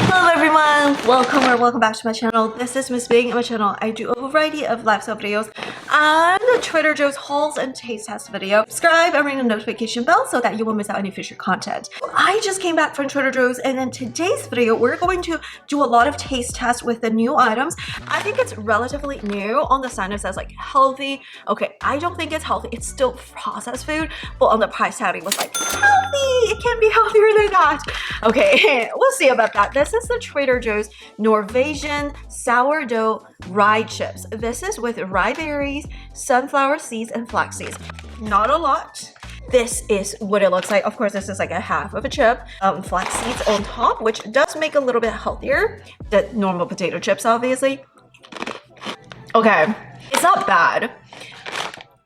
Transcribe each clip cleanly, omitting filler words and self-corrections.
Hello everyone, welcome back to my channel. This is Miss Bing. On my channel I do a variety of lifestyle videos and a Trader Joe's hauls and taste test video. Subscribe and ring the notification bell so that you won't miss out any future content. I just came back from Trader Joe's, and in today's video we're going to do a lot of taste tests with the new items. I think it's relatively new. On the sign it says like healthy. Okay, I don't think it's healthy. It's still processed food, but on the price tag it was like healthy. It can be healthier than that. Okay, we'll see about that. This is the Trader Joe's Norwegian sourdough rye chips. This is with rye berries, sunflower seeds, and flax seeds. Not a lot. This is what it looks like. Of course, this is like a half of a chip. Flax seeds on top, which does make it a little bit healthier than normal potato chips, obviously. Okay, it's not bad.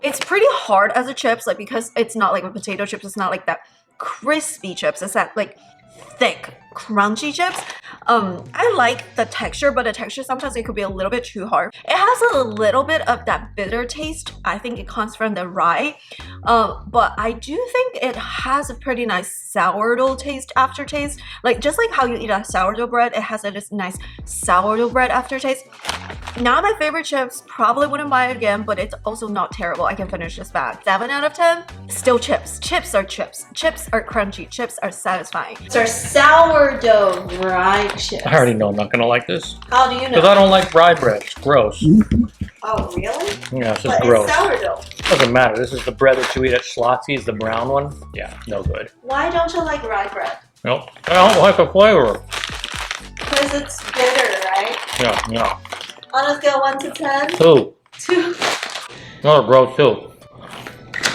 It's pretty hard as a chips, like because it's not like with potato chips. It's not like that crispy chips. It's that like thick, crunchy chips. I like the texture, but the texture sometimes it could be a little bit too hard. It has a little bit of that bitter taste. I think it comes from the rye, but I do think it has a pretty nice sourdough taste aftertaste. Like just like how you eat a sourdough bread, it has this nice sourdough bread aftertaste. Not my favorite chips, probably wouldn't buy it again, but it's also not terrible. I can finish this bag. 7 out of 10. Still chips. Chips are chips. Chips are crunchy. Chips are satisfying. So sourdough rye chips. I already know I'm not gonna like this. How do you know? Because I don't like rye bread. It's gross. Oh, really? Yeah, it's just but gross. It's sourdough. Doesn't matter. This is the bread that you eat at Schlotzi's, the brown one. Yeah, no good. Why don't you like rye bread? Nope. I don't like the flavor. Because it's bitter, right? Yeah, yeah. On a scale of 1 to 10? 2. 2. Another gross 2.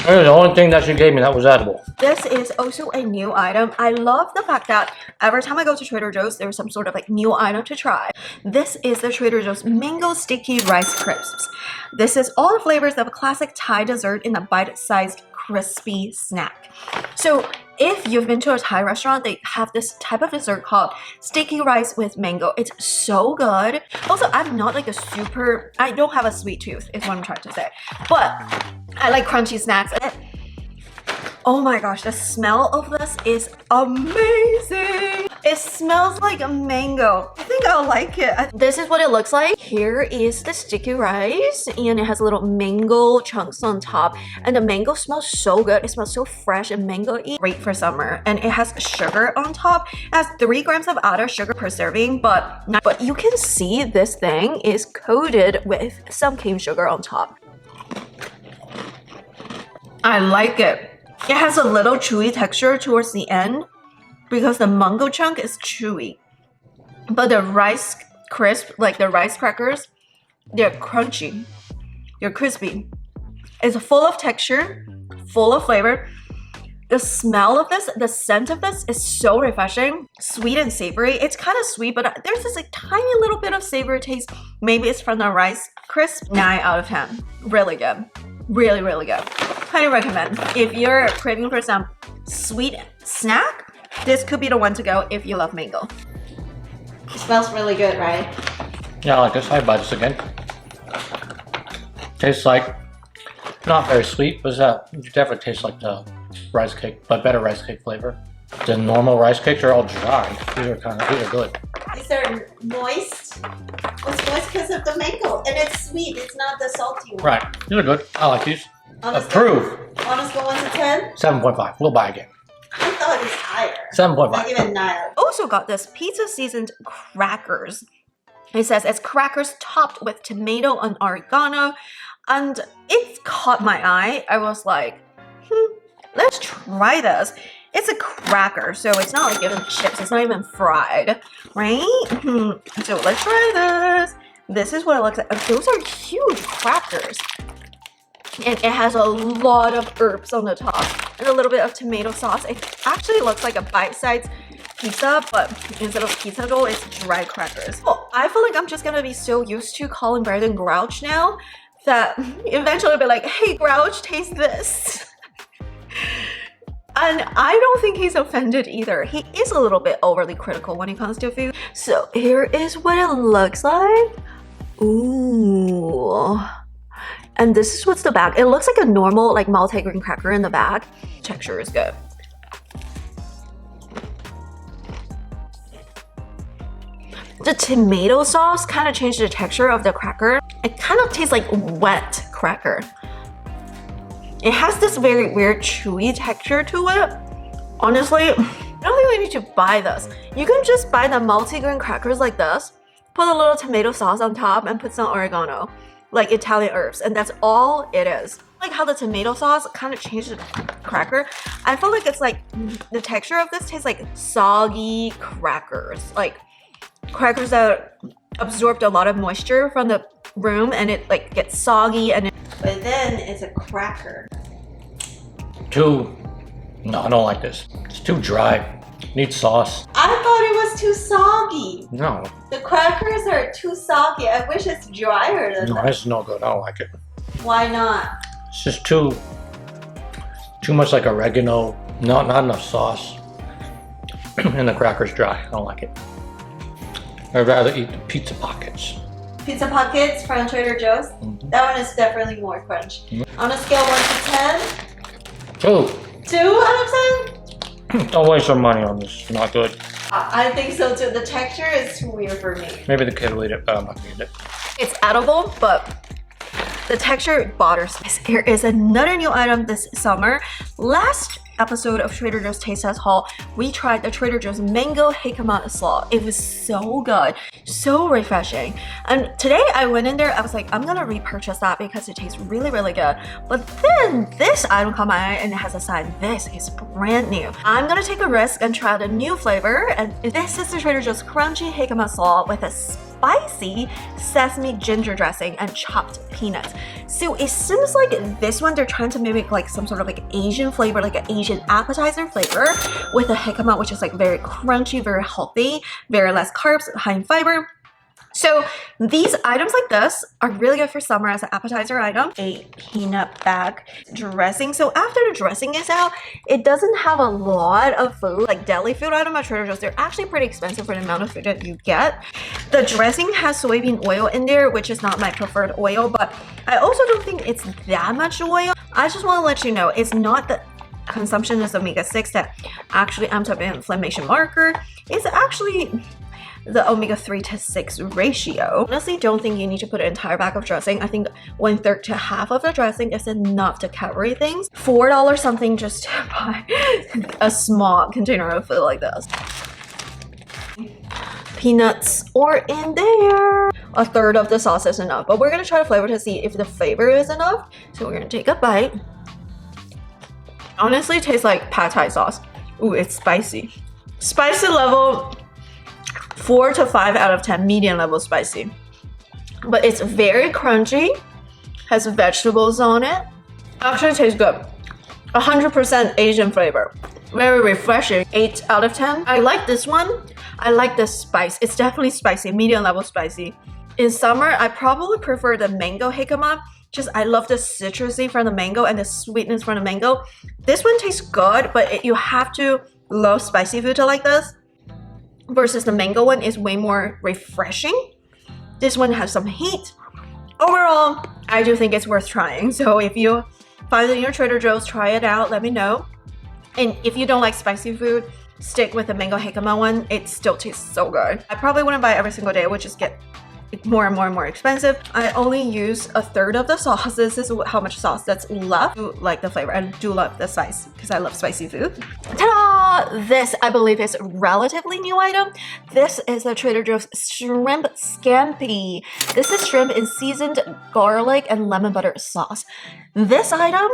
That was the only thing that she gave me that was edible. This is also a new item. I love the fact that every time I go to Trader Joe's, there's some sort of like new item to try. This is the Trader Joe's Mango Sticky Rice Crisps. This is all the flavors of a classic Thai dessert in a bite-sized crispy snack. So if you've been to a Thai restaurant, they have this type of dessert called sticky rice with mango. It's so good. Also, I'm not like I don't have a sweet tooth is what I'm trying to say, but I like crunchy snacks. Oh my gosh, the smell of this is amazing. It smells like a mango. I think I'll like it. This is what it looks like. Here is the sticky rice, and it has little mango chunks on top. And the mango smells so good. It smells so fresh and mango-y. Great for summer. And it has sugar on top. It has 3 grams of added sugar per serving, but you can see this thing is coated with some cane sugar on top. I like it. It has a little chewy texture towards the end because the mango chunk is chewy. But the rice crisp, like the rice crackers, they're crunchy. They're crispy. It's full of texture, full of flavor. The smell of this, the scent of this is so refreshing. Sweet and savory. It's kind of sweet, but there's this like tiny little bit of savory taste. Maybe it's from the rice crisp. 9 out of 10. Really good. Really, really good. Highly recommend. If you're craving for some sweet snack, this could be the one to go if you love mango. It smells really good, right? Yeah, I like this. I'd buy this again. Tastes like, not very sweet, but it definitely tastes like the rice cake, but better rice cake flavor. The normal rice cakes are all dry. These are good. These are moist. It's moist because of the mango, and it's sweet. It's not the salty one. Right. These are good. I like these. Approve. On a scale 1 to 10? 7.5. We'll buy again. I thought it was higher. 7.5. Not even 9. Also got this pizza seasoned crackers. It says it's crackers topped with tomato and oregano, and it caught my eye. I was like, let's try this. It's a cracker, so it's not like even chips. It's not even fried, right? So let's try this. This is what it looks like. Those are huge crackers. And it has a lot of herbs on the top and a little bit of tomato sauce. It actually looks like a bite-sized pizza, but instead of pizza dough, it's dry crackers. Well, I feel like I'm just gonna be so used to calling Brandon Grouch now that eventually I'll be like, hey Grouch, taste this. And I don't think he's offended either. He is a little bit overly critical when it comes to food. So here is what it looks like. Ooh. And this is what's the bag. It looks like a normal like multi-grain cracker in the bag. Texture is good. The tomato sauce kind of changed the texture of the cracker. It kind of tastes like wet cracker. It has this very weird chewy texture to it. Honestly, I don't think we need to buy this. You can just buy the multi-grain crackers like this, put a little tomato sauce on top and put some oregano, like Italian herbs, and that's all it is. Like how the tomato sauce kind of changed the cracker. I feel like it's like the texture of this tastes like soggy crackers, like crackers that absorbed a lot of moisture from the room and it like gets soggy but then it's a cracker. No, I don't like this. It's too dry. Needs sauce. I thought it was too soggy. No. The crackers are too soggy. I wish it's drier than No, that. it's no good. I don't like it. Why not? It's just too much like oregano. Not enough sauce. And the cracker's dry. I don't like it. I'd rather eat the pizza pockets. Pizza pockets from Trader Joe's. That one is definitely more crunch. On a scale 1 to 10. 2. 2 out of 10? Don't waste your money on this. Not good. I think so too. The texture is too weird for me. Maybe the kid will eat it, but I'm not gonna eat it. It's edible, but the texture bothers me. There is another new item this summer. Last episode of Trader Joe's Taste Test haul, we tried the Trader Joe's mango jicama slaw. It was so good, so refreshing. And today I went in there, I was like, I'm gonna repurchase that because it tastes really, really good. But then this item caught my eye and it has a sign, this is brand new. I'm gonna take a risk and try the new flavor. And this is the Trader Joe's crunchy jicama slaw with a spicy sesame ginger dressing and chopped peanuts. So it seems like this one they're trying to mimic like some sort of like Asian flavor, like an Asian appetizer flavor with a jicama, which is like very crunchy, very healthy, very less carbs, high in fiber. So these items like this are really good for summer as an appetizer item. A peanut bag dressing. So after the dressing is out, it doesn't have a lot of food, like deli food item at Trader Joe's. They're actually pretty expensive for the amount of food that you get. The dressing has soybean oil in there, which is not my preferred oil, but I also don't think it's that much oil. I just want to let you know, it's not the consumption of omega-6 that actually amps up an inflammation marker. It's actually the omega-3 to 6 ratio. Honestly, don't think you need to put an entire bag of dressing. I think 1/3 to half of the dressing is enough to carry things. $4 something just to buy a small container of food like this. Peanuts are in there. 1/3 of the sauce is enough, but we're gonna try the flavor to see if the flavor is enough. So we're gonna take a bite. Honestly, it tastes like pad thai sauce. Ooh, it's spicy. Spicy level 4 to 5 out of 10, medium level spicy. But it's very crunchy, has vegetables on it. Actually tastes good. 100% Asian flavor. Very refreshing, 8 out of 10. I like this one. I like the spice. It's definitely spicy, medium level spicy. In summer, I probably prefer the mango jicama. Just I love the citrusy from the mango and the sweetness from the mango. This one tastes good, but you have to love spicy food to like this. Versus the mango one is way more refreshing. This one has some heat. Overall, I do think it's worth trying. So if you find it in your Trader Joe's, try it out, let me know. And if you don't like spicy food, stick with the mango jicama one. It still tastes so good. I probably wouldn't buy it every single day. It would just get more and more and more expensive. I only use 1/3 of the sauce. This is how much sauce that's left. I do like the flavor. I do love the spice because I love spicy food. Ta-da! This, I believe, is a relatively new item. This is the Trader Joe's shrimp scampi. This is shrimp in seasoned garlic and lemon butter sauce. This item,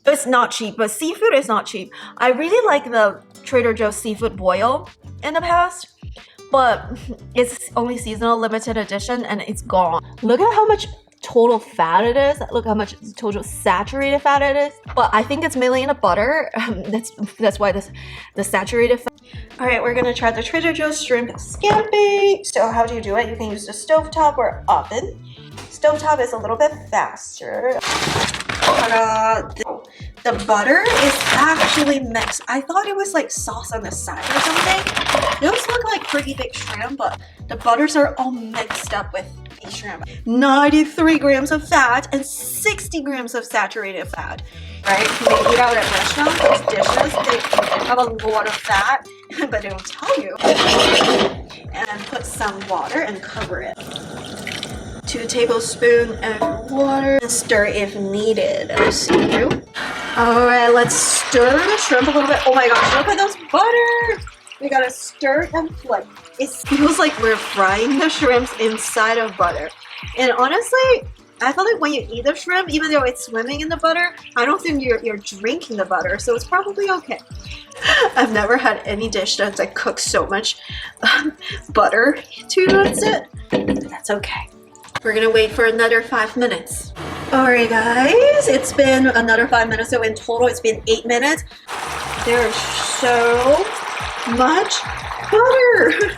it's not cheap, but seafood is not cheap. I really like the Trader Joe's seafood boil in the past, but it's only seasonal, limited edition, and it's gone. Look at how much total fat it is. Look how much total saturated fat it is. But I think it's mainly in the butter. That's why the saturated fat. All right, we're gonna try the Trader Joe's shrimp scampi. So how do you do it? You can use the stovetop or oven. Stovetop is a little bit faster. The butter is actually mixed. I thought it was like sauce on the side or something. Those look like pretty big shrimp, but the butters are all mixed up with the shrimp. 93 grams of fat and 60 grams of saturated fat. Right? When you eat out at restaurants, these dishes, they have a lot of fat, but they don't tell you. And put some water and cover it. 2 tablespoons of water and stir if needed. I'll see you. Alright, let's stir the shrimp a little bit. Oh my gosh, look at those butter! We gotta stir and flip. It feels like we're frying the shrimps inside of butter. And honestly, I feel like when you eat the shrimp, even though it's swimming in the butter, I don't think you're drinking the butter, so it's probably okay. I've never had any dish that's like cooked so much butter towards it. But that's okay. We're gonna wait for another 5 minutes. Alright guys, it's been another 5 minutes, so in total it's been 8 minutes. There's so much butter.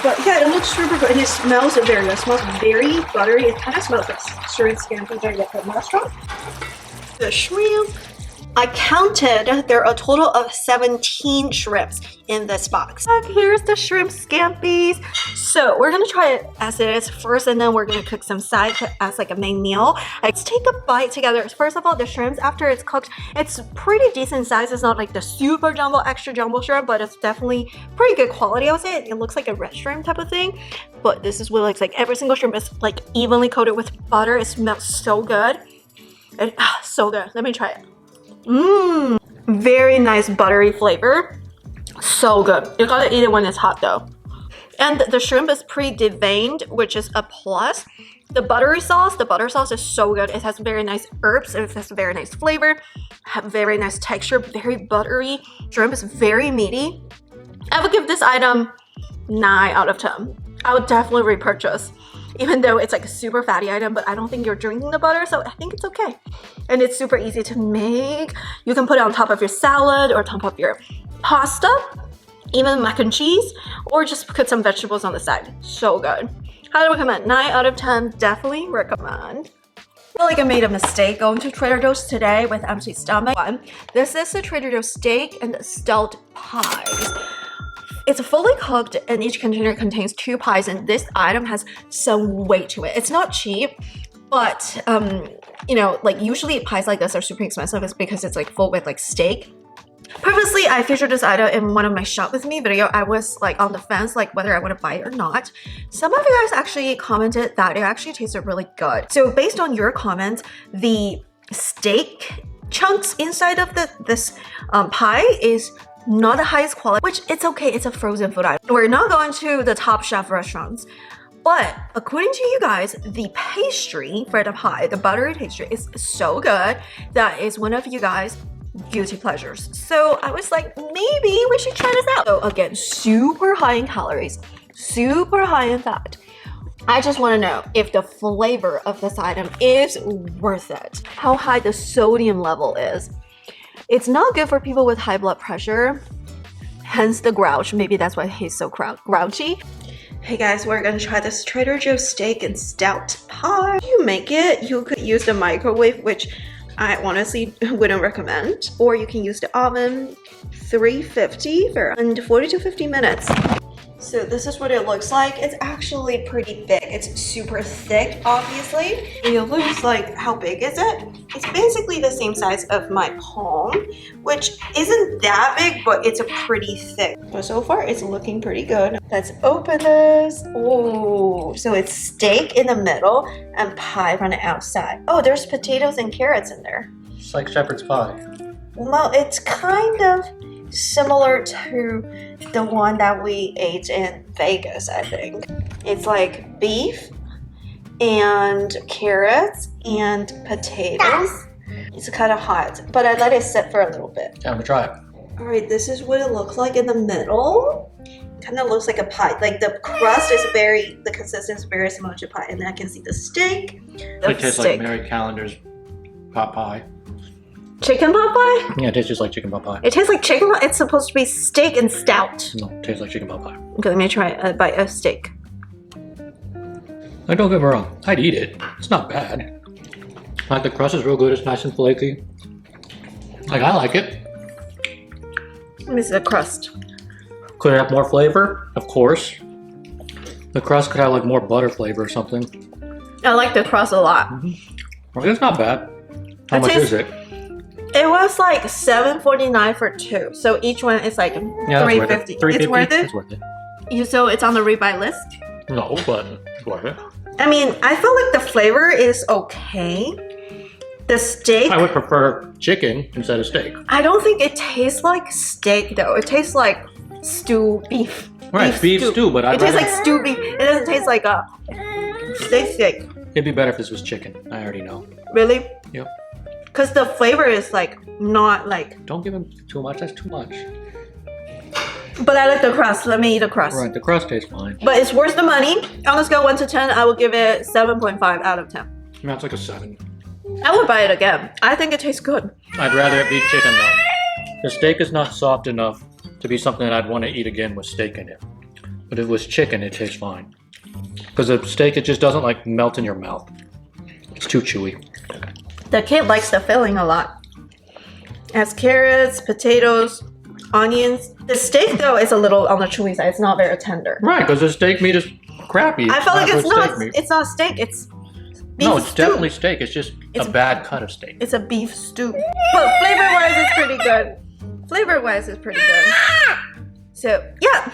But yeah, it looks super good and it smells very good. It smells very buttery. It kind of smells like shrimp scampi that you get from restaurant. The shrimp. I counted, there are a total of 17 shrimps in this box. Here's the shrimp scampis. So we're gonna try it as it is first, and then we're gonna cook some sides as like a main meal. Let's take a bite together. First of all, the shrimps, after it's cooked, it's pretty decent size. It's not like the super jumbo, extra jumbo shrimp, but it's definitely pretty good quality, I would say. It looks like a red shrimp type of thing, but this is what it looks like. Every single shrimp is like evenly coated with butter. It smells so good. So good. Let me try it. Mmm, very nice buttery flavor. So good. You gotta eat it when it's hot though. And the shrimp is pre-deveined, which is a plus. The butter sauce is so good. It has very nice herbs. It has very nice flavor, very nice texture, very buttery. Shrimp is very meaty. I would give this item 9 out of 10. I would definitely repurchase, even though it's like a super fatty item, but I don't think you're drinking the butter, so I think it's okay. And it's super easy to make. You can put it on top of your salad or top of your pasta, even mac and cheese, or just put some vegetables on the side. So good. Highly recommend. 9 out of 10, definitely recommend. I feel like I made a mistake going to Trader Joe's today with empty stomach. This is the Trader Joe's steak and stout pies. It's fully cooked and each container contains 2 pies, and this item has some weight to it. It's not cheap, but you know, like usually pies like this are super expensive. It's because it's like full with like steak. Previously, I featured this item in one of my shop with me video. I was like on the fence, like whether I want to buy it or not. Some of you guys actually commented that it actually tasted really good. So based on your comments, the steak chunks inside of this pie is not the highest quality, which it's okay. It's a frozen food item. We're not going to the top chef restaurants, but according to you guys, the pastry for the pie, the buttery pastry, is so good. That is one of you guys' guilty pleasures. So I was like, maybe we should try this out. So again, super high in calories, super high in fat. I just want to know if the flavor of this item is worth it, how high the sodium level is. It's not good for people with high blood pressure, hence the grouch. Maybe that's why he's so grouchy. Hey guys, we're gonna try this Trader Joe's steak and stout pie. You make it, you could use the microwave, which I honestly wouldn't recommend, or you can use the oven, 350 for 40 to 50 minutes. So this is what it looks like. It's actually pretty big. It's super thick, obviously. It looks like, how big is it? It's basically the same size of my palm, which isn't that big, but it's a pretty thick. But so far, it's looking pretty good. Let's open this. Oh, so it's steak in the middle and pie on the outside. Oh, there's potatoes and carrots in there. It's like shepherd's pie. Well, it's kind of similar to the one that we ate in Vegas, I think. It's like beef and carrots and potatoes. It's kind of hot, but I let it sit for a little bit. Time to try it. All right, this is what it looks like in the middle. Kind of looks like a pie. Like the crust is the consistency is very similar to pie, and I can see the steak. It tastes like Mary Calendar's pot pie. Chicken pot pie? Yeah, it tastes just like chicken pot pie. It tastes like chicken pot? It's supposed to be steak and stout. No, it tastes like chicken pot pie. Okay, let me try a bite of steak. Like, don't get me wrong, I'd eat it. It's not bad. Like, the crust is real good. It's nice and flaky. Like, I like it. Let me see the crust. Could it have more flavor? Of course. The crust could have like more butter flavor or something. I like the crust a lot. Well, it's not bad. How much is it? It was like $7.49 for 2. So each one is like $3.50. $3.50. It's worth it? It's worth it. So it's on the rebuy list? No, but worth it. I mean, I feel like the flavor is okay. The steak, I would prefer chicken instead of steak. I don't think it tastes like steak though. It tastes like stew beef. Right, beef stew, but it tastes like stew beef. It doesn't taste like a steak. It'd be better if this was chicken. I already know. Really? Yep. Because the flavor is like not like. Don't give him too much. That's too much. But I like the crust. Let me eat the crust. Right, the crust tastes fine. But it's worth the money. On a scale 1 to 10, I would give it 7.5 out of 10. That's like a 7. I would buy it again. I think it tastes good. I'd rather it be chicken though. The steak is not soft enough to be something that I'd want to eat again with steak in it. But if it was chicken, it tastes fine. Because the steak, it just doesn't like melt in your mouth. It's too chewy. The kid likes the filling a lot. It has carrots, potatoes, onions. The steak though is a little on the chewy side. It's not very tender. Right, because the steak meat is crappy. I feel like good it's not. steak meat. It's not steak. It's beef No, it's stew. definitely steak. It's just a bad cut of steak. It's a beef stew. But flavor-wise, it's pretty good. Flavor-wise, it's pretty good. So yeah,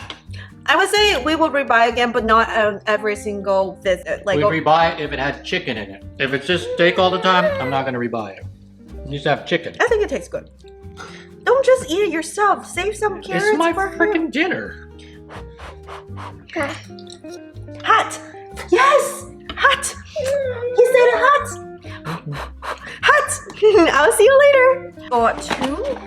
I would say we would rebuy again, but not on every single visit. Like We'd rebuy it if it had chicken in it. If it's just steak all the time, I'm not going to rebuy it. It needs to have chicken. I think it tastes good. Don't just eat it yourself. Save some carrots. It's my for him. freaking dinner. Hot. Yes. Hot. He said hot. Hot. I'll see you later. Got 2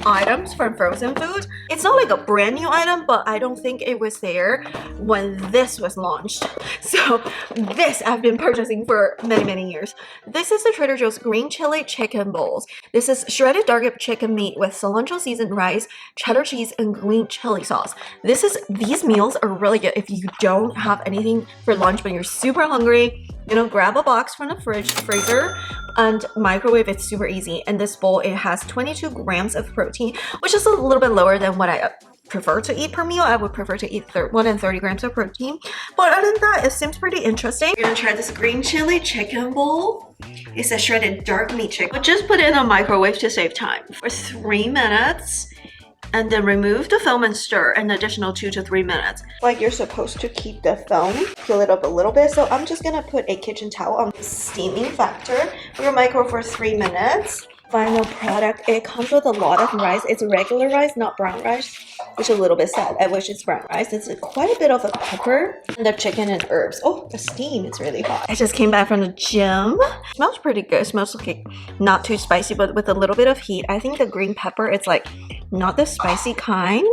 items from frozen food. It's not like a brand new item, but I don't think it was there when this was launched. So this I've been purchasing for many years. This is the Trader Joe's green chili chicken bowls. This is shredded dark chicken meat with cilantro seasoned rice, cheddar cheese, and green chili sauce. These meals are really good if you don't have anything for lunch but you're super hungry. You know, grab a box from the freezer and microwave. It's super easy. And this bowl, it has 22 grams of protein, which is a little bit lower than what I prefer to eat per meal. I would prefer to eat 130 grams of protein. But other than that, it seems pretty interesting. We're gonna try this green chili chicken bowl. It's a shredded dark meat chicken. But just put it in a microwave to save time for 3 minutes. And then remove the film and stir an additional 2 to 3 minutes. Like you're supposed to keep the film, peel it up a little bit. So I'm just gonna put a kitchen towel on the steaming factor. We're gonna microwave for 3 minutes. Final product, it comes with a lot of rice. It's regular rice, not brown rice, which is a little bit sad. I wish it's brown rice. It's quite a bit of a pepper, and the chicken and herbs. Oh, the steam is really hot. I just came back from the gym. Smells pretty good. Smells like not too spicy, but with a little bit of heat. I think the green pepper, it's like not the spicy kind.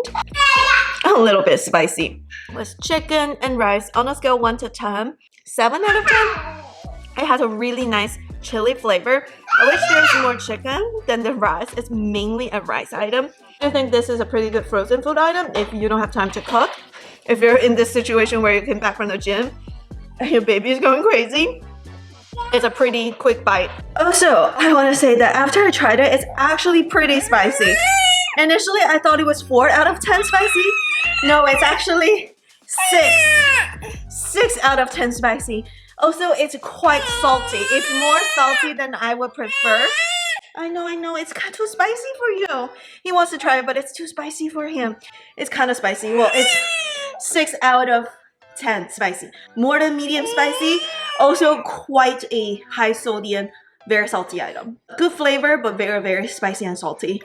A little bit spicy. With chicken and rice on a scale 1 to 10, 7 out of 10. It has a really nice chili flavor. I wish there was more chicken than the rice. It's mainly a rice item. I think this is a pretty good frozen food item if you don't have time to cook. If you're in this situation where you came back from the gym and your baby is going crazy, it's a pretty quick bite. Also, I want to say that after I tried it, it's actually pretty spicy. Initially, I thought it was 4 out of 10 spicy. No, it's actually 6 out of 10 spicy. Also, it's quite salty. It's more salty than I would prefer. I know, it's kind of too spicy for you. He wants to try it, but it's too spicy for him. It's kind of spicy. Well, it's 6 out of 10 spicy. More than medium spicy. Also, quite a high sodium, very salty item. Good flavor, but very spicy and salty.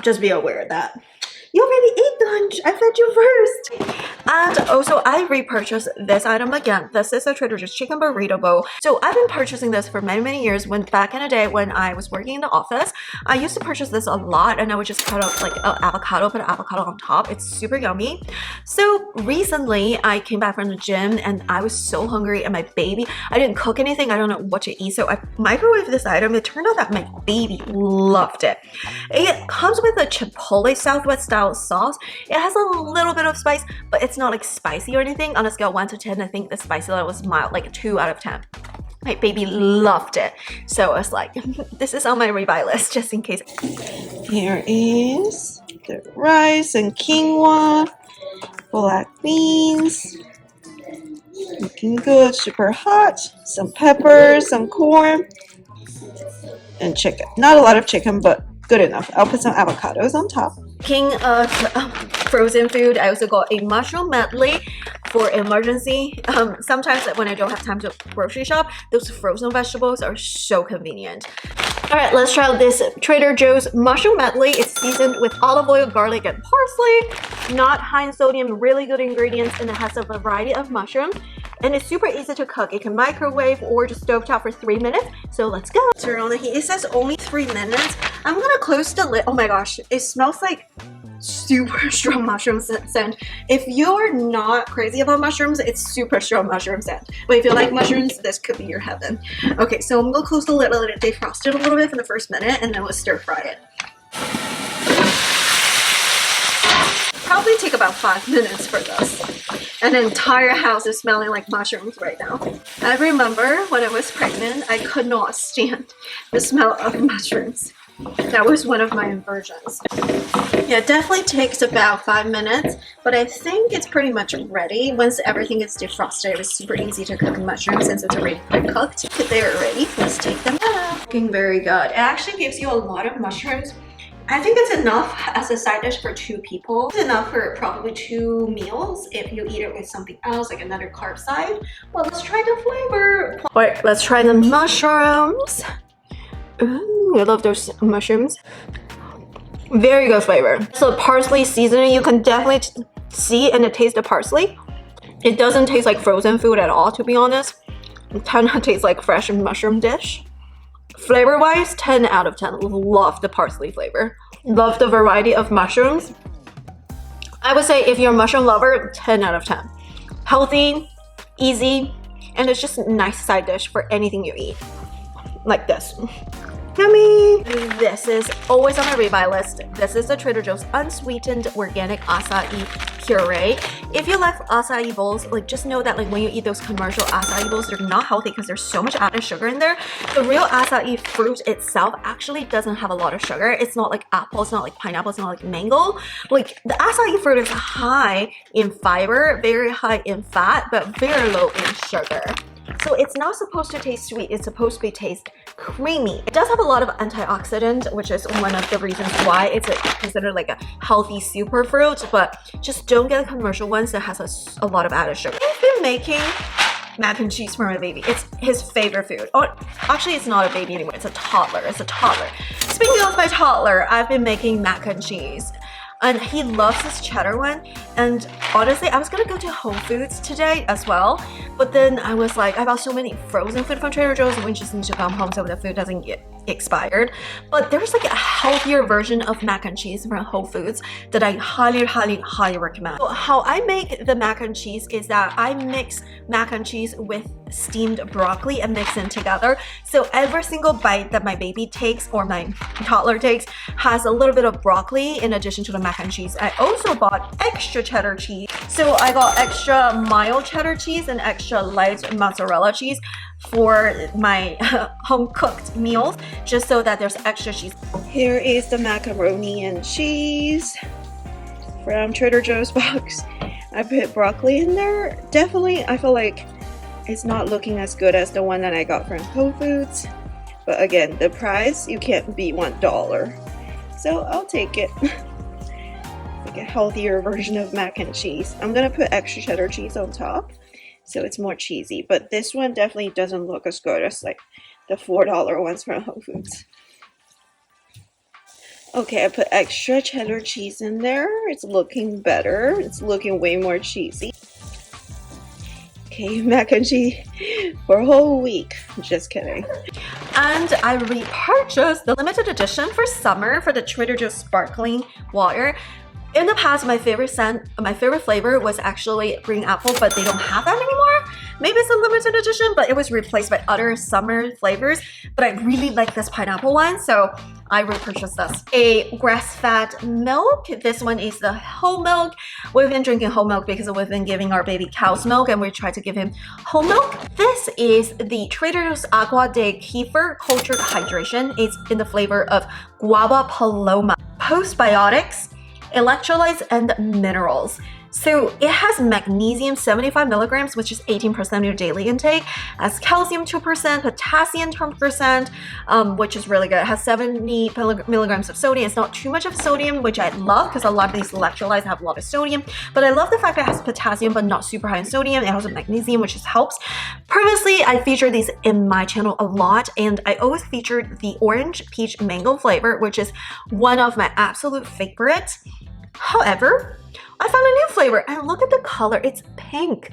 Just be aware of that. You already ate lunch. I fed you first. And also, I repurchased this item again. This is a Trader Joe's chicken burrito bowl. So I've been purchasing this for many years. When back in the day when I was working in the office, I used to purchase this a lot, and I would just cut up like an avocado, put an avocado on top. It's super yummy. So recently, I came back from the gym and I was so hungry, and my baby, I didn't cook anything. I don't know what to eat. So I microwaved this item. It turned out that my baby loved it. It comes with a Chipotle Southwest style sauce. It has a little bit of spice, but it's not like spicy or anything. On a scale 1 to 10, I think the spicy level was mild, like a 2 out of 10. My baby loved it. So I was like, this is on my rebuy list just in case. Here is the rice and quinoa, black beans. Looking good, super hot. Some peppers, some corn, and chicken. Not a lot of chicken, but good enough. I'll put some avocados on top. King of frozen food, I also got a mushroom medley for emergency. Sometimes when I don't have time to grocery shop, those frozen vegetables are so convenient. All right, let's try this Trader Joe's mushroom medley. It's seasoned with olive oil, garlic, and parsley. Not high in sodium, really good ingredients, and it has a variety of mushrooms. And it's super easy to cook. It can microwave or just stovetop for 3 minutes. So let's go. Turn on the heat. It says only 3 minutes. I'm gonna close the lid. Oh my gosh, it smells like super strong mushroom scent. If you're not crazy about mushrooms, it's super strong mushroom scent. But if you like mushrooms, this could be your heaven. Okay, so I'm gonna close the lid, let it defrost it a little bit for the first minute, and then we'll stir fry it. Probably take about 5 minutes for this. And the entire house is smelling like mushrooms right now. I remember when I was pregnant, I could not stand the smell of mushrooms. That was one of my inversions. Yeah, it definitely takes about 5 minutes, but I think it's pretty much ready. Once everything is defrosted, it was super easy to cook mushrooms since it's already pre-cooked. They're ready. Let's take them out. Looking very good. It actually gives you a lot of mushrooms. I think it's enough as a side dish for 2 people. It's enough for probably 2 meals if you eat it with something else, like another carb side. Well, let's try the flavor. All right, let's try the mushrooms. Ooh, I love those mushrooms. Very good flavor. So parsley seasoning, you can definitely see and taste the parsley. It doesn't taste like frozen food at all, to be honest. It kind of tastes like fresh mushroom dish. Flavor wise, 10 out of 10. Love the parsley flavor. Love the variety of mushrooms. I would say if you're a mushroom lover, 10 out of 10. Healthy, easy, and it's just a nice side dish for anything you eat. Like this. Yummy! This is always on my rebuy list. This is the Trader Joe's unsweetened organic acai puree. If you like acai bowls, like just know that like when you eat those commercial acai bowls, they're not healthy because there's so much added sugar in there. The real acai fruit itself actually doesn't have a lot of sugar. It's not like apple, it's not like pineapple, it's not like mango. Like the acai fruit is high in fiber, very high in fat, but very low in sugar. So it's not supposed to taste sweet, it's supposed to taste creamy. It does have a lot of antioxidant, which is one of the reasons why it's considered like a healthy superfruit, but just don't get the commercial ones that has a lot of added sugar. I've been making mac and cheese for my baby. It's his favorite food. Oh, actually it's not a baby anymore, it's a toddler. It's a toddler. Speaking of my toddler, I've been making mac and cheese. And he loves this cheddar one, and honestly I was gonna go to Whole Foods today as well, but then I was like, I bought so many frozen food from Trader Joe's and we just need to come home so the food doesn't get expired. But there's like a healthier version of mac and cheese from Whole Foods that I highly recommend. So how I make the mac and cheese is that I mix mac and cheese with steamed broccoli and mix them together. So every single bite that my baby takes or my toddler takes has a little bit of broccoli in addition to the mac and cheese. I also bought extra cheddar cheese. So I got extra mild cheddar cheese and extra light mozzarella cheese for my home cooked meals, just so that there's extra cheese. Here is the macaroni and cheese from Trader Joe's box. I put broccoli in there. Definitely, I feel like it's not looking as good as the one that I got from Whole Foods. But again, the price, you can't beat $1. So I'll take it. Like a healthier version of mac and cheese. I'm gonna put extra cheddar cheese on top, so it's more cheesy. But this one definitely doesn't look as good as like the $4 ones from Whole Foods. Okay, I put extra cheddar cheese in there. It's looking better. It's looking way more cheesy. Okay, mac and cheese for a whole week. Just kidding. And I repurchased the limited edition for summer for the Trader Joe's sparkling water. In the past, my favorite flavor was actually green apple, but they don't have that anymore. Maybe it's a limited edition, but it was replaced by other summer flavors. But I really like this pineapple one, so I repurchased this. A grass-fed milk. This one is the whole milk. We've been drinking whole milk because we've been giving our baby cow's milk, and we try to give him whole milk. This is the Trader Joe's Agua de Kefir Cultured Hydration. It's in the flavor of guava paloma. Postbiotics, electrolytes, and minerals. So it has magnesium 75 milligrams, which is 18% of your daily intake. It has calcium 2%, potassium 10%, which is really good. It has 70 milligrams of sodium. It's not too much of sodium, which I love because a lot of these electrolytes have a lot of sodium. But I love the fact that it has potassium, but not super high in sodium. It has magnesium, which just helps. Previously, I featured these in my channel a lot, and I always featured the orange peach mango flavor, which is one of my absolute favorites. However, I found a new flavor and look at the color, it's pink.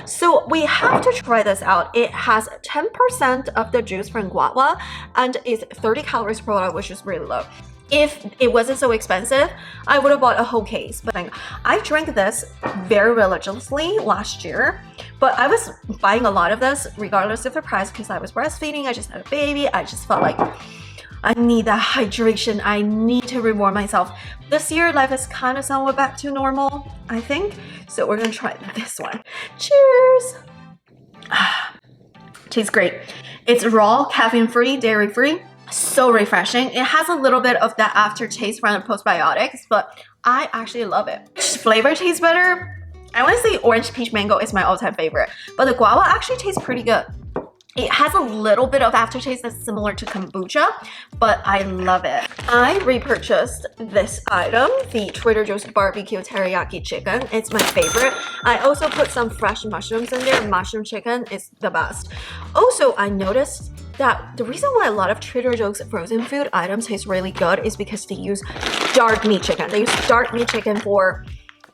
So we have to try this out. It has 10% of the juice from guava and is 30 calories per bottle, which is really low. If it wasn't so expensive, I would have bought a whole case. But I drank this very religiously last year, but I was buying a lot of this regardless of the price because I was breastfeeding, I just had a baby, I just felt like I need that hydration. I need to reward myself. This year, life is kind of somewhat back to normal, I think. So we're gonna try this one. Cheers! Tastes great. It's raw, caffeine-free, dairy-free. So refreshing. It has a little bit of that aftertaste from the postbiotics, but I actually love it. Which flavor tastes better? I want to say orange peach mango is my all-time favorite, but the guava actually tastes pretty good. It has a little bit of aftertaste that's similar to kombucha, but I love it. I repurchased this item, the Trader Joe's barbecue teriyaki chicken. It's my favorite. I also put some fresh mushrooms in there. Mushroom chicken is the best. Also, I noticed that the reason why a lot of Trader Joe's frozen food items taste really good is because they use dark meat chicken. They use dark meat chicken for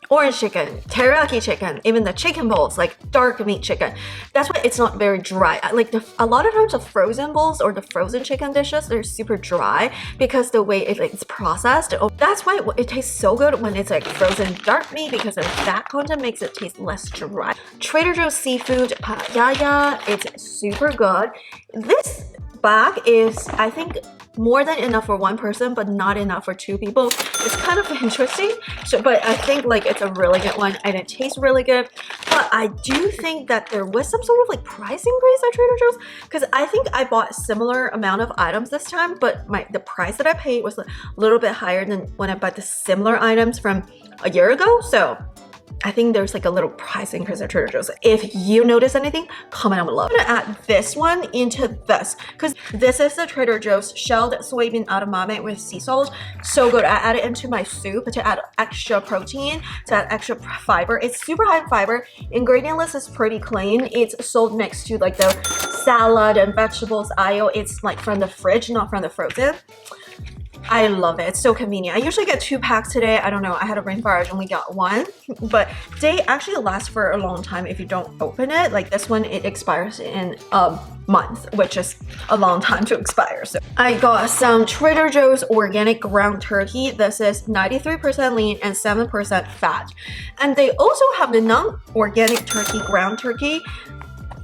orange chicken, teriyaki chicken, even the chicken bowls, like dark meat chicken. That's why it's not very dry. Like a lot of times the frozen bowls or the frozen chicken dishes, they're super dry because the way it's processed. That's why it tastes so good when it's like frozen dark meat because the fat content makes it taste less dry. Trader Joe's seafood paella, it's super good. This bag is, I think, more than enough for one person, but not enough for two people. It's kind of interesting. So, but I think like it's a really good one and it tastes really good. But I do think that there was some sort of like price increase at Trader Joe's because I think I bought a similar amount of items this time, but the price that I paid was a little bit higher than when I bought the similar items from a year ago. So I think there's like a little price increase at Trader Joe's. If you notice anything, comment down below. I'm gonna add this one into this because this is the Trader Joe's shelled soybean edamame with sea salt. So good. I add it into my soup to add extra protein, to add extra fiber. It's super high in fiber. Ingredient list is pretty clean. It's sold next to like the salad and vegetables aisle. It's like from the fridge, not from the frozen. I love it. It's so convenient. I usually get 2 packs today. I don't know. I had a rainfire. I only got 1. But they actually last for a long time if you don't open it. Like this one, it expires in a month, which is a long time to expire. So I got some Trader Joe's organic ground turkey. This is 93% lean and 7% fat. And they also have the non-organic turkey, ground turkey.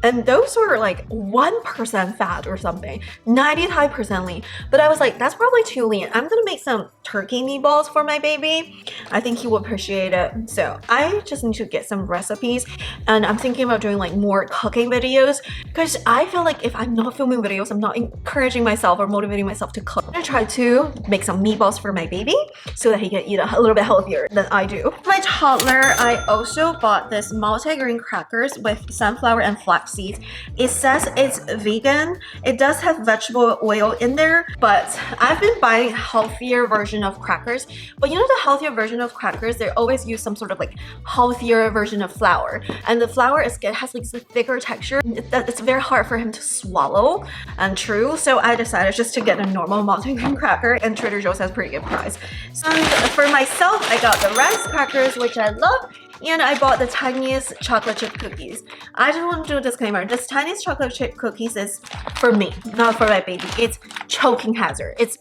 And those were like 1% fat or something, 95% lean. But I was like, that's probably too lean. I'm gonna make some turkey meatballs for my baby. I think he will appreciate it. So I just need to get some recipes. And I'm thinking about doing like more cooking videos because I feel like if I'm not filming videos, I'm not encouraging myself or motivating myself to cook. I'm gonna try to make some meatballs for my baby so that he can eat a little bit healthier than I do. For my toddler, I also bought this multi-grain crackers with sunflower and flax seeds. It says it's vegan. It does have vegetable oil in there, but I've been buying healthier version of crackers. But you know the healthier version of crackers, they always use some sort of like healthier version of flour. And the flour has like a thicker texture. It's very hard for him to swallow and chew. So I decided just to get a normal multi-grain cracker, and Trader Joe's has pretty good price. So for myself, I got the rice crackers, which I love. And I bought the tiniest chocolate chip cookies. I just want to do a disclaimer. This tiniest chocolate chip cookies is for me, not for my baby. It's choking hazard. It's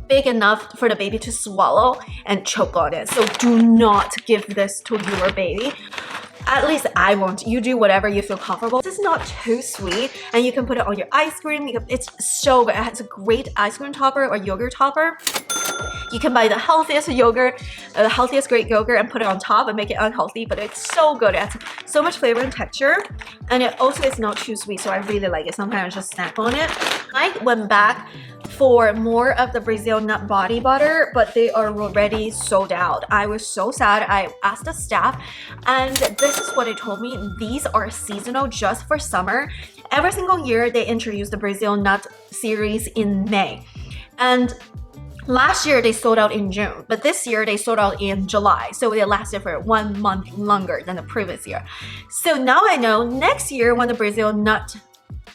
big enough for the baby to swallow and choke on it. So do not give this to your baby. At least I won't. You do whatever you feel comfortable. This is not too sweet, and you can put it on your ice cream. It's so good. It has a great ice cream topper or yogurt topper. You can buy the healthiest yogurt, the healthiest Greek yogurt, and put it on top and make it unhealthy, but it's so good. It has so much flavor and texture, and it also is not too sweet, so I really like it. Sometimes I just snack on it. I went back for more of the Brazil nut body butter, but they are already sold out. I was so sad. I asked the staff, and this is what they told me. These are seasonal, just for summer. Every single year they introduce the Brazil nut series in May, and last year they sold out in June, but this year they sold out in July, so they lasted for 1 month longer than the previous year. So now I know next year when the Brazil nut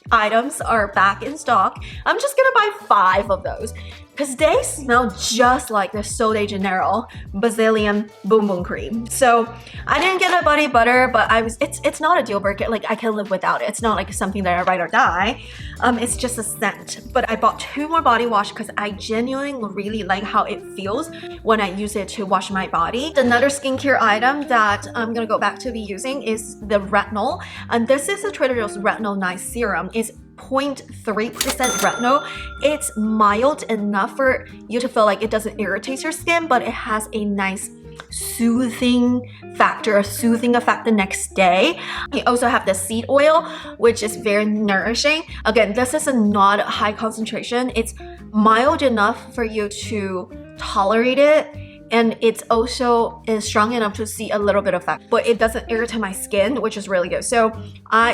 items are back in stock, I'm just gonna buy 5 of those because they smell just like the Sol de Janeiro Brazilian Boom Boom Cream. So I didn't get a body butter, but it's not a deal breaker. Like, I can live without it. It's not like something that I ride or die. It's just a scent. But I bought 2 more body wash because I genuinely really like how it feels when I use it to wash my body. Another skincare item that I'm gonna go back to be using is the retinol, and this is the Trader Joe's Retinol Night Serum. It's 0.3% retinol. It's mild enough for you to feel like it doesn't irritate your skin, but it has a nice soothing factor, a soothing effect the next day. You also have the seed oil, which is very nourishing. Again, this is not high concentration. It's mild enough for you to tolerate it, and it's also strong enough to see a little bit of effect, but it doesn't irritate my skin, which is really good. So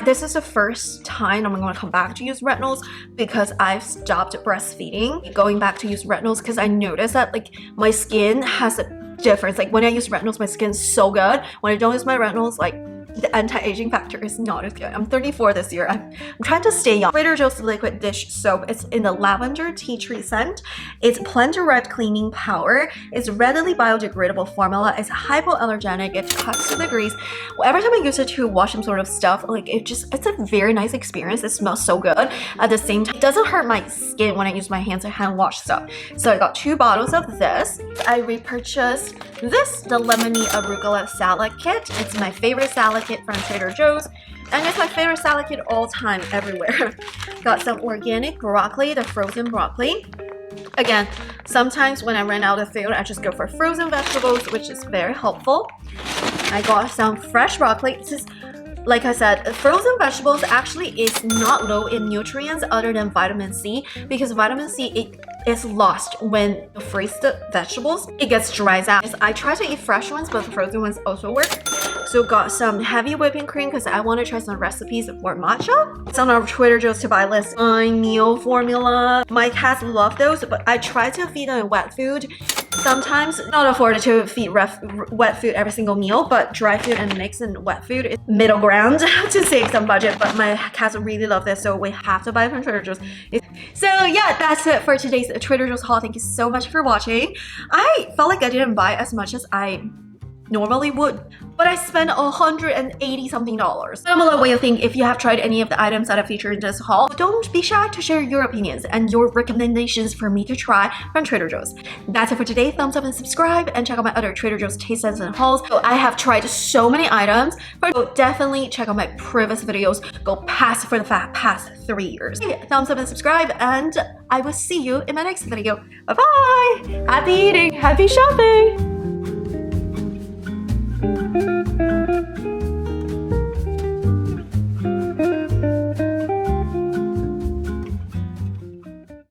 this is the first time I'm gonna come back to use retinols because I've stopped breastfeeding, going back to use retinols because I noticed that like my skin has a difference. Like when I use retinols, my skin's so good. When I don't use my retinols, like the anti-aging factor is not as good. I'm 34 this year. I'm trying to stay young. Trader Joe's liquid dish soap. It's in the lavender tea tree scent. It's plant-derived cleaning power. It's readily biodegradable formula. It's hypoallergenic. It cuts to the grease. Every time I use it to wash some sort of stuff, like it's a very nice experience. It smells so good. At the same time, it doesn't hurt my skin when I use my hands to hand wash stuff. So I got 2 bottles of this. I repurchased this, the lemony arugula salad kit. It's my favorite salad kit from Trader Joe's, and it's my favorite salad kit all time, everywhere. Got some organic broccoli, the frozen broccoli. Again, sometimes when I run out of food, I just go for frozen vegetables, which is very helpful. I got some fresh broccoli. This is, like I said, frozen vegetables actually is not low in nutrients other than vitamin C, because vitamin C it is lost when you freeze the vegetables. It gets dried out. I try to eat fresh ones, but the frozen ones also work. So got some heavy whipping cream because I want to try some recipes for matcha. It's on our Trader Joe's to buy list. My meal formula. My cats love those, but I try to feed them wet food. Sometimes not afford to feed wet food every single meal, but dry food and mix and wet food is middle ground to save some budget. But my cats really love this, so we have to buy it from Trader Joe's. So yeah, that's it for today's Trader Joe's haul. Thank you so much for watching. I felt like I didn't buy as much as I normally would, but I spent $180 something. Let me know what you think if you have tried any of the items that I featured in this haul. Don't be shy to share your opinions and your recommendations for me to try from Trader Joe's. That's it for today. Thumbs up and subscribe, and check out my other Trader Joe's taste tests and hauls. So I have tried so many items, so definitely check out my previous videos. Go past for the past 3 years. Thumbs up and subscribe, and I will see you in my next video. Bye bye. Happy eating, happy shopping.